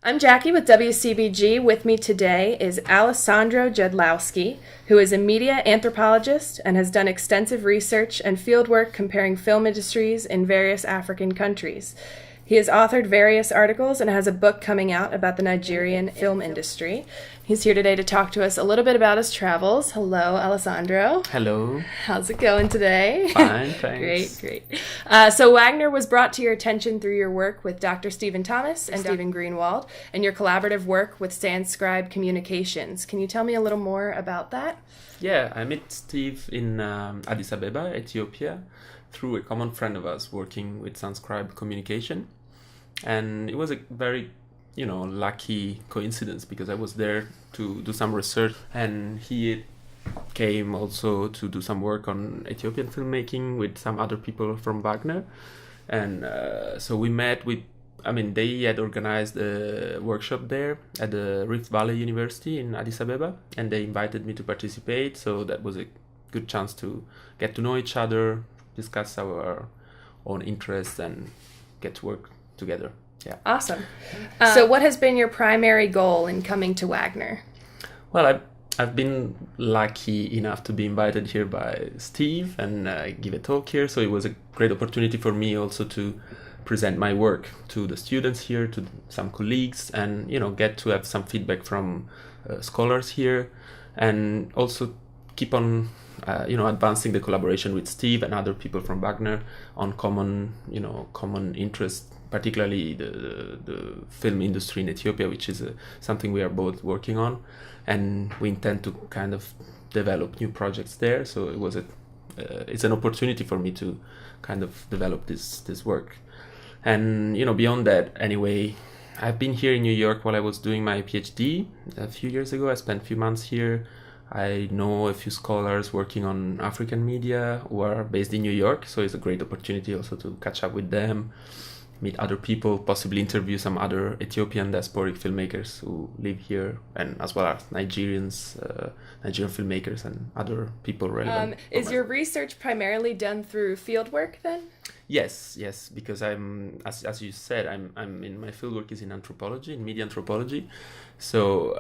I'm Jacquie with WCBG. With me today is Alessandro Jedlowski, who is a media anthropologist and has done extensive research and fieldwork comparing film industries in various African countries. He has authored various articles and has a book coming out about the Nigerian film industry. He's here today to talk to us a little bit about his travels. Hello, Alessandro. Hello. How's it going today? Fine, thanks. Great. So Wagner was brought to your attention through your work with Dr. Stephen Thomas and Stephen Greenwald and your collaborative work with Sandscribe Communications. Can you tell me a little more about that? Yeah, I met Steve in Addis Ababa, Ethiopia, through a common friend of us working with Sandscribe Communication. And it was a very, lucky coincidence because I was there to do some research and he came also to do some work on Ethiopian filmmaking with some other people from Wagner. And so we met they had organized a workshop there at the Rift Valley University in Addis Ababa and they invited me to participate. So that was a good chance to get to know each other, discuss our own interests and get to work together. Yeah. Awesome. So what has been your primary goal in coming to Wagner? Well, I've been lucky enough to be invited here by Steve and give a talk here. So it was a great opportunity for me also to present my work to the students here, to some colleagues, and get to have some feedback from scholars here, and also keep on advancing the collaboration with Steve and other people from Wagner on common interests, particularly the film industry in Ethiopia, which is something we are both working on, and we intend to kind of develop new projects there. So it's an opportunity for me to kind of develop this work. And beyond that, anyway, I've been here in New York while I was doing my PhD a few years ago. I spent a few months here. I know a few scholars working on African media who are based in New York, so it's a great opportunity also to catch up with them, meet other people, possibly interview some other Ethiopian diasporic filmmakers who live here, and as well as Nigerian filmmakers and other people relevant. Is your research primarily done through fieldwork then? Yes, because I'm, as you said, I'm in my fieldwork is in anthropology, in media anthropology. So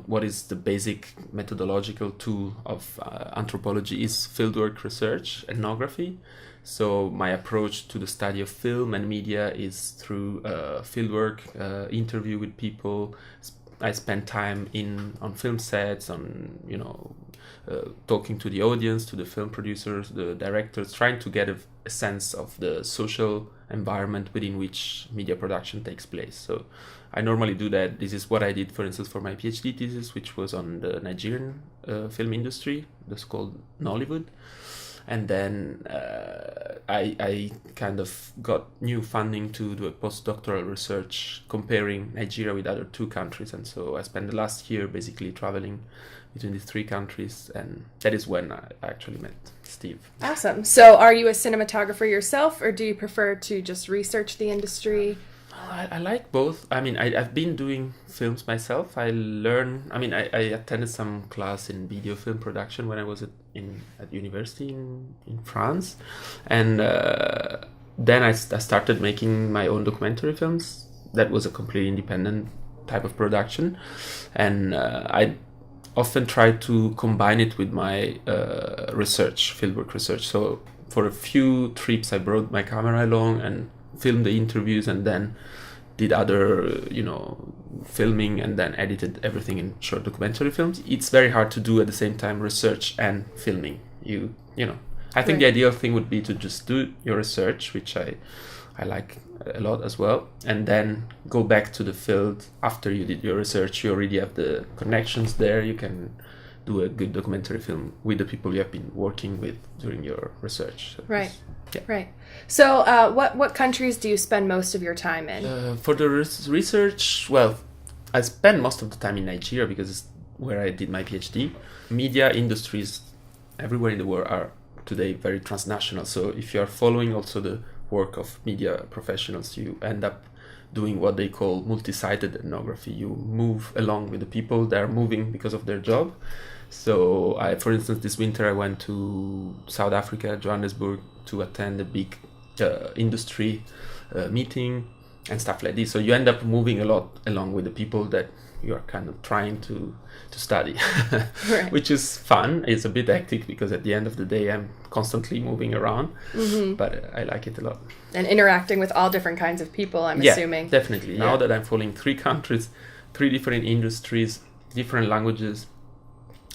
what is the basic methodological tool of anthropology is fieldwork research, ethnography. So my approach to the study of film and media is through fieldwork, interview with people. I spend time on film sets, talking to the audience, to the film producers, the directors, trying to get a sense of the social environment within which media production takes place. So I normally do that. This is what I did, for instance, for my PhD thesis, which was on the Nigerian film industry. That's called Nollywood. And then I kind of got new funding to do a postdoctoral research comparing Nigeria with other two countries. And so I spent the last year basically traveling between these three countries. And that is when I actually met Steve. Awesome. So are you a cinematographer yourself, or do you prefer to just research the industry? I like both. I've been doing films myself. I attended some class in video film production when I was at university in France. And then I started making my own documentary films. That was a completely independent type of production. And I often try to combine it with my research, fieldwork research. So for a few trips, I brought my camera along and filmed the interviews and then did other filming and then edited everything in short documentary films. It's very hard to do at the same time research and filming. I think the ideal thing would be to just do your research, which I like a lot as well, and then go back to the field after you did your research. You already have the connections there. You can do a good documentary film with the people you have been working with during your research. So right. So what countries do you spend most of your time in? For the research, well, I spend most of the time in Nigeria because it's where I did my PhD. Media industries everywhere in the world are today very transnational. So if you are following also the work of media professionals, you end up doing what they call multi-sided ethnography. You move along with the people that are moving because of their job. So for instance, this winter I went to South Africa, Johannesburg, to attend a big industry meeting and stuff like this. So you end up moving a lot along with the people that you are kind of trying to study, Right. which is fun. It's a bit hectic because at the end of the day I'm constantly moving around, but I like it a lot. And interacting with all different kinds of people, I'm assuming. Definitely. Now that I'm following 3 countries, 3 different industries, different languages,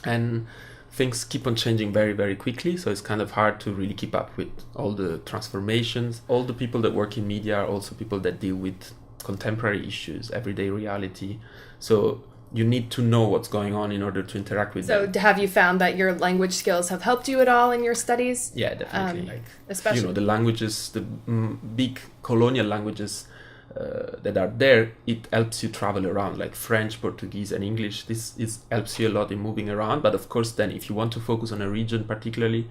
and things keep on changing very, very quickly. So it's kind of hard to really keep up with all the transformations. All the people that work in media are also people that deal with contemporary issues, everyday reality. So you need to know what's going on in order to interact with them. So have you found that your language skills have helped you at all in your studies? Yeah, definitely. Especially the languages, the big colonial languages that are there, it helps you travel around, like French, Portuguese, and English. This helps you a lot in moving around. But of course, then if you want to focus on a region particularly,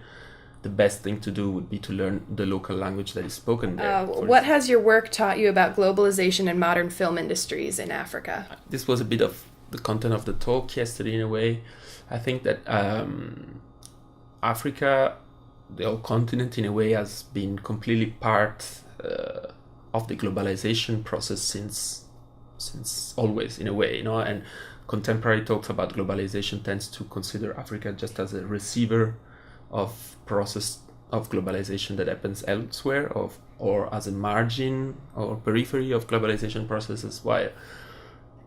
the best thing to do would be to learn the local language that is spoken there. What has your work taught you about globalization and modern film industries in Africa? This was a bit of the content of the talk yesterday in a way. I think that Africa, the whole continent in a way, has been completely part of the globalization process since always in a way, and contemporary talks about globalization tends to consider Africa just as a receiver of process of globalization that happens elsewhere, or as a margin or periphery of globalization processes, while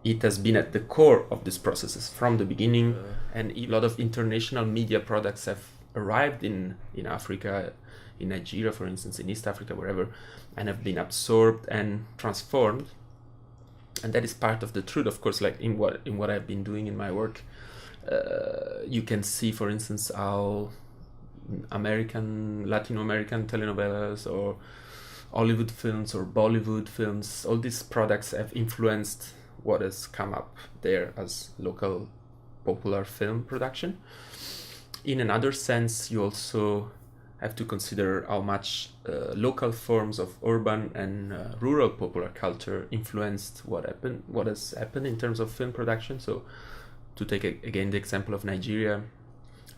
it has been at the core of these processes from the beginning. And a lot of international media products have arrived in Africa, in Nigeria, for instance, in East Africa, wherever, and have been absorbed and transformed. And that is part of the truth, of course, like in what I've been doing in my work. You can see, for instance, how Latin American telenovelas or Hollywood films or Bollywood films, all these products have influenced what has come up there as local popular film production. In another sense, you also have to consider how much local forms of urban and rural popular culture influenced what has happened in terms of film production. So to take again the example of Nigeria,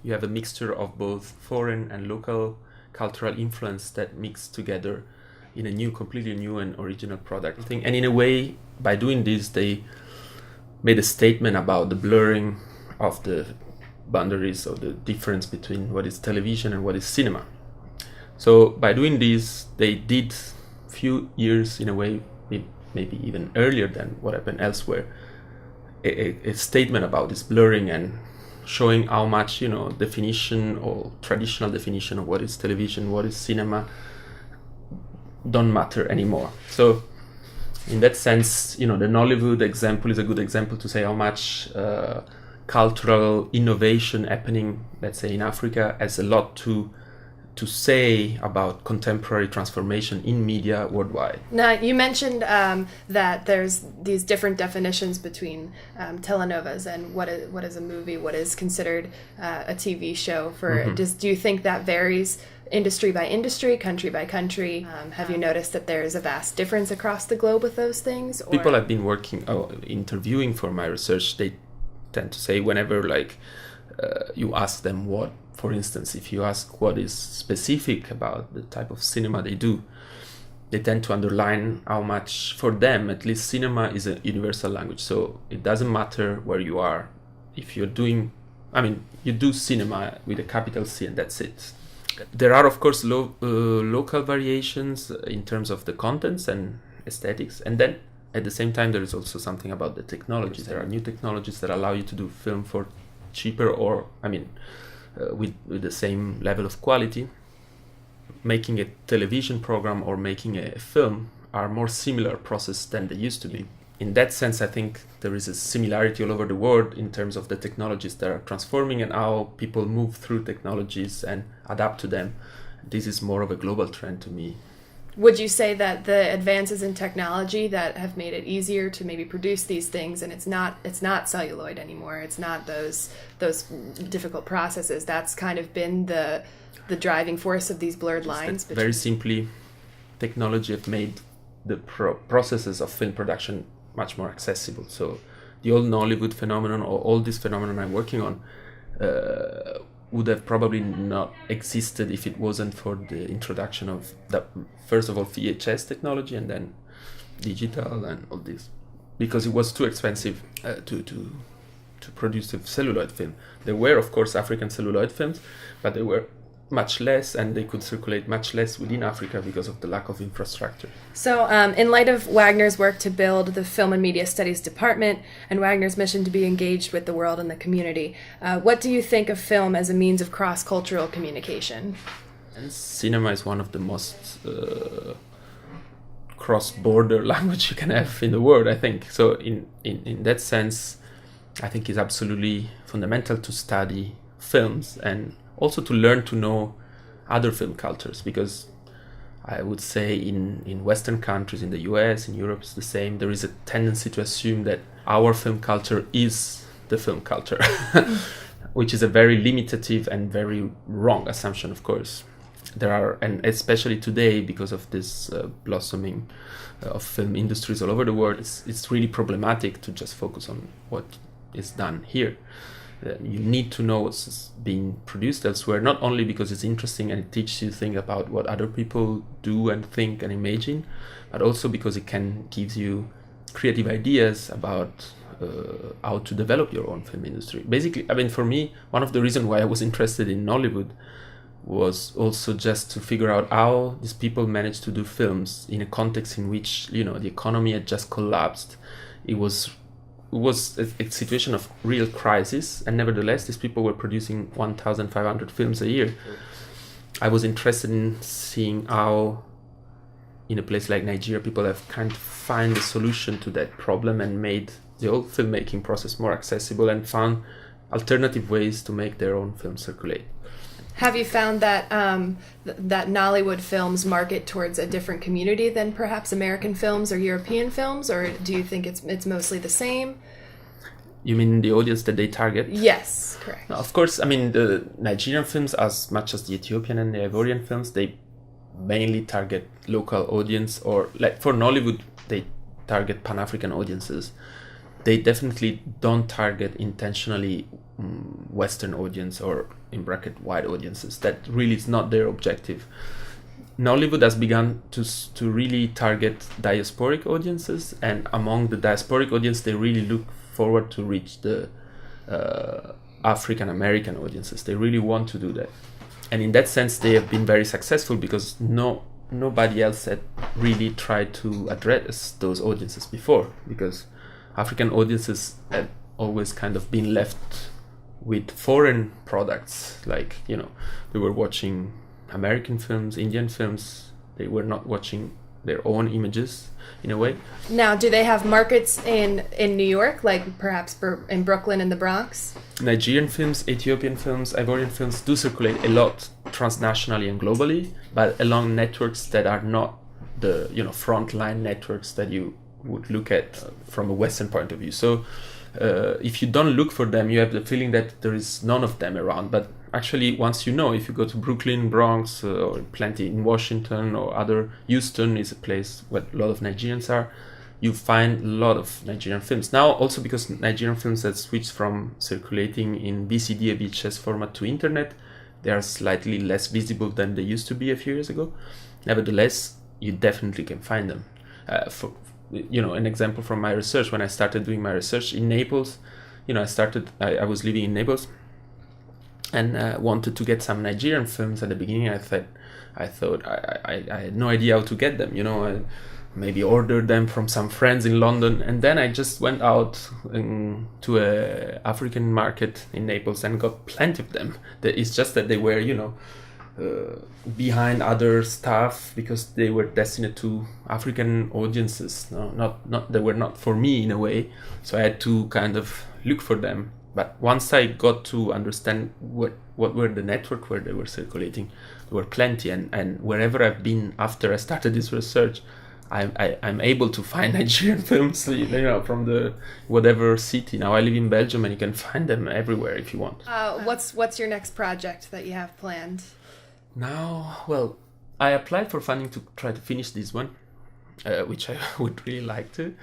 you have a mixture of both foreign and local cultural influence that mix together in a completely new and original product thing. And in a way, by doing this, they made a statement about the blurring of the boundaries or the difference between what is television and what is cinema. So by doing this, they did few years in a way, maybe even earlier than what happened elsewhere, a statement about this blurring and showing how much definition or traditional definition of what is television, what is cinema, don't matter anymore. So in that sense, the Nollywood example is a good example to say how much cultural innovation happening, let's say in Africa, has a lot to say about contemporary transformation in media worldwide. Now, you mentioned that there's these different definitions between telenovelas and what is a movie, what is considered a TV show. Do you think that varies industry by industry, country by country? Have you noticed that there's a vast difference across the globe with those things? Or? People I've been interviewing for my research, they tend to say whenever you ask them what, for instance, if you ask what is specific about the type of cinema they do, they tend to underline how much, for them at least, cinema is a universal language. So it doesn't matter where you are. If you're doing, you do cinema with a capital C and that's it. There are, of course, local variations in terms of the contents and aesthetics. And then at the same time, there is also something about the technologies. There are new technologies that allow you to do film for cheaper or, with the same level of quality. Making a television program or making a film are more similar process than they used to be. In that sense, I think there is a similarity all over the world in terms of the technologies that are transforming and how people move through technologies and adapt to them. This is more of a global trend to me. Would you say that the advances in technology that have made it easier to maybe produce these things, and it's not celluloid anymore, it's not those difficult processes, that's kind of been the driving force of these blurred lines? Very simply, technology have made the processes of film production much more accessible. So the old Nollywood phenomenon or all this phenomenon I'm working on would have probably not existed if it wasn't for the introduction of first of all VHS technology and then digital and all this, because it was too expensive to produce a celluloid film. There were, of course, African celluloid films, but they were much less, and they could circulate much less within Africa because of the lack of infrastructure. So in light of Wagner's work to build the Film and Media Studies Department and Wagner's mission to be engaged with the world and the community, what do you think of film as a means of cross-cultural communication? And cinema is one of the most cross-border language you can have in the world, I think. So in that sense, I think it's absolutely fundamental to study films and also to learn to know other film cultures, because I would say in Western countries, in the US, in Europe, it's the same. There is a tendency to assume that our film culture is the film culture, which is a very limitative and very wrong assumption, of course. There are, and especially today, because of this blossoming of film industries all over the world, it's really problematic to just focus on what is done here. You need to know what's being produced elsewhere, not only because it's interesting and it teaches you things about what other people do and think and imagine, but also because it can give you creative ideas about how to develop your own film industry. Basically, I mean, for me, one of the reasons why I was interested in Nollywood was also just to figure out how these people managed to do films in a context in which, you know, the economy had just collapsed. It was a situation of real crisis, and nevertheless these people were producing 1,500 films a year. I was interested in seeing how in a place like Nigeria people have kind of find a solution to that problem and made the whole filmmaking process more accessible and found alternative ways to make their own films circulate. Have you found that that Nollywood films market towards a different community than perhaps American films or European films, or do you think it's mostly the same? You mean the audience that they target? Yes, correct. Now, of course, I mean the Nigerian films, as much as the Ethiopian and the Ivorian films, they mainly target local audience, or like for Nollywood, they target Pan-African audiences. They definitely don't target intentionally Western audience, or in bracket white audiences. That really is not their objective. Nollywood has begun to really target diasporic audiences, and among the diasporic audience, they really look forward to reach the African American audiences. They really want to do that, and in that sense, they have been very successful because nobody else had really tried to address those audiences before, because African audiences had always kind of been left with foreign products, like, you know, they were watching American films, Indian films. They were not watching their own images in a way. Now, do they have markets in New York, like perhaps in Brooklyn and the Bronx? Nigerian films, Ethiopian films, Ivorian films do circulate a lot transnationally and globally, but along networks that are not the, you know, frontline networks that you would look at from a Western point of view. So if you don't look for them, you have the feeling that there is none of them around. But actually, once you know, if you go to Brooklyn, Bronx, or plenty in Washington or other, Houston is a place where a lot of Nigerians are, you find a lot of Nigerian films. Now, also because Nigerian films have switched from circulating in VCD, VHS format to internet, they are slightly less visible than they used to be a few years ago. Nevertheless, you definitely can find them. For you know, an example from my research, when I started doing my research in Naples, you know, I was living in Naples and wanted to get some Nigerian films. At the beginning, I thought I had no idea how to get them, you know. I maybe ordered them from some friends in London, and then I just went out to a African market in Naples and got plenty of them. It's just that they were, you know, behind other stuff because they were destined to African audiences. They were not for me in a way. So I had to kind of look for them. But once I got to understand what were the network where they were circulating, there were plenty. And wherever I've been after I started this research, I'm able to find Nigerian films, you know, from the whatever city. Now I live in Belgium, and you can find them everywhere if you want. What's your next project that you have planned? Now, well, I applied for funding to try to finish this one, which I would really like to.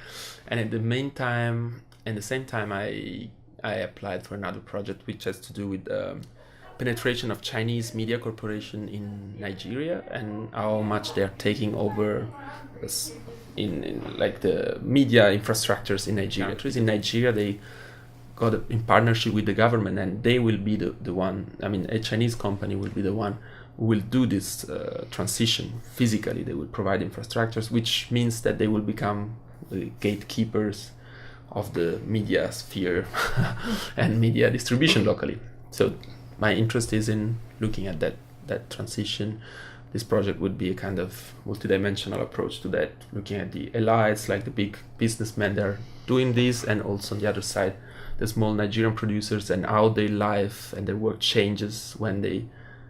And at the same time, I applied for another project which has to do with penetration of Chinese media corporation in Nigeria and how much they are taking over in like the media infrastructures in Nigeria. At least in Nigeria, they got in partnership with the government, and they will be the one. I mean, a Chinese company will be the one who will do this transition physically. They will provide infrastructures, which means that they will become the gatekeepers of the media sphere and media distribution locally. So my interest is in looking at that transition. This project would be a kind of multidimensional approach to that, looking at the elites, like the big businessmen that are doing this, and also on the other side, the small Nigerian producers and how their life and their work changes when they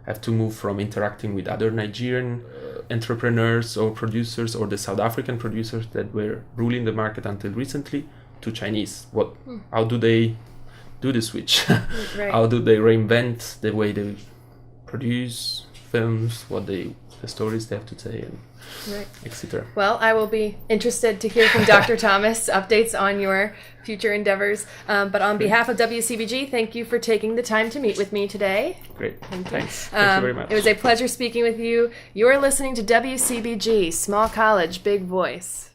have to move from interacting with other Nigerian entrepreneurs or producers, or the South African producers that were ruling the market until recently, to Chinese. How do they do the switch? Right. How do they reinvent the way they produce films, the stories they have to tell, and right. etc. Well, I will be interested to hear from Dr. Thomas updates on your future endeavors. But on behalf of WCBG, thank you for taking the time to meet with me today. Great. Thanks. Thank you very much. It was a pleasure speaking with you. You're listening to WCBG, Small College, Big Voice.